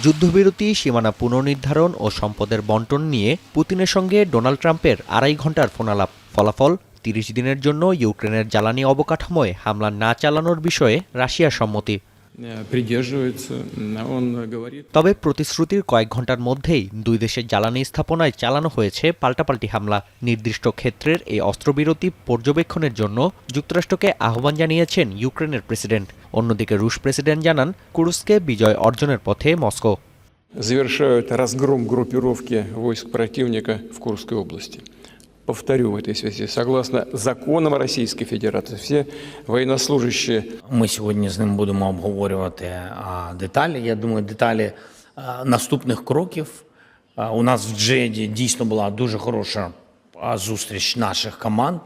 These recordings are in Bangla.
যুদ্ধবিরতি, সীমানা পুনর্নির্ধারণ ও সম্পদের বণ্টন নিয়ে পুতিনের সঙ্গে ডোনাল্ড ট্রাম্পের 2.5 ঘণ্টার ফোনালাপ। ফলাফল, 30 দিনের জন্য ইউক্রেনের জ্বালানি অবকাঠামোয় হামলা না চালানোর বিষয়ে রাশিয়ার সম্মতি। তবে প্রতিশ্রুতির কয়েক ঘণ্টার মধ্যেই দুই দেশের জ্বালানি স্থাপনায় চালানো হয়েছে পাল্টাপাল্টি হামলা। নির্দিষ্ট ক্ষেত্রের এই অস্ত্রবিরতি পর্যবেক্ষণের জন্য যুক্তরাষ্ট্রকে আহ্বান জানিয়েছেন ইউক্রেনের প্রেসিডেন্ট। অন্যদিকে রুশ প্রেসিডেন্ট জানান, কুরস্কে বিজয় অর্জনের পথে মস্কো। Завершают разгром группировки войск противника в Курской области. Повторю в этой связи, согласно законам Российской Федерации, все военнослужащие... Ми сьогодні з ним будемо обговорювати деталі. Я думаю, деталі наступних кроків. У нас в Джеді дійсно була дуже хороша зустріч наших команд.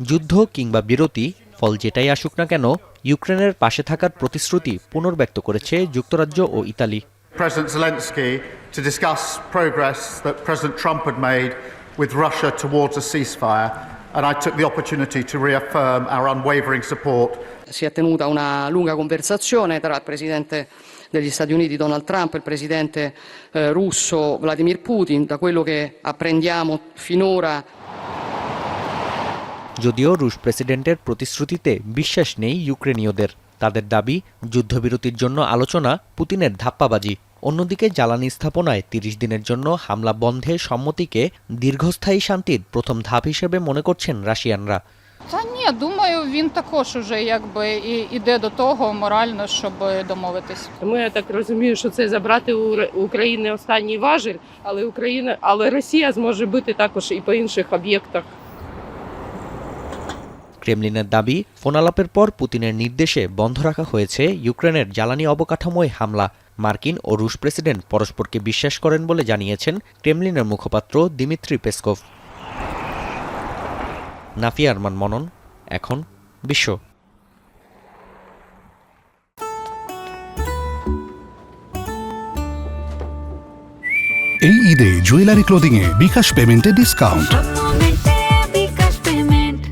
যুদ্ধ কিংবা বিরতি, ফল যেটাই আসুক না কেন, ইউক্রেনের পাশে থাকার প্রতিশ্রুতি পুনর্ব্যক্ত করেছে যুক্তরাজ্য ও Italy. President Zelensky to discuss progress that President Trump had made with Russia towards a ceasefire, and I took the opportunity to reaffirm our unwavering support. Si è tenuta una lunga conversazione tra il presidente degli Stati Uniti Donald Trump e il presidente russo Vladimir Putin. Da quello che apprendiamo finora, যদিও রুশ প্রেসিডেন্টের প্রতিশ্রুতিতে বিশ্বাস নেই ইউক্রেনীয়দের। তাদের দাবি, যুদ্ধবিরতির জন্য আলোচনা পুতিনের ধাপ্পাবাজি। অন্যদিকে জ্বালানি স্থাপনায় 30 দিনের জন্য হামলা বন্ধে সম্মতিকে দীর্ঘস্থায়ী শান্তির প্রথম ধাপ হিসেবে মনে করছেন রাশিয়ানরা। Та ні, думаю, він також уже іде до того морально, щоб домовитись. Тому я так розумію, що це забрати у України останній важіль, але Росія зможе бити також і по інших об'єктах. ক্রেমলিনের দাবি, ফোনালাপের পর পুতিনের নির্দেশে বন্ধ রাখা হয়েছে ইউক্রেনের জ্বালানি অবকাঠামোয় হামলা। মার্কিন ও রুশ প্রেসিডেন্ট পরস্পরকে বিশ্বাস করেন বলে জানিয়েছেন ক্রেমলিনের মুখপাত্র দিমিত্রি পেসকভ। নাফিয়া আরমান মনন, এখন বিশ্ব। এই ঈদে জুয়েলারি ক্লোদিংয়ে বিকাশ পেমেন্টে ডিসকাউন্ট।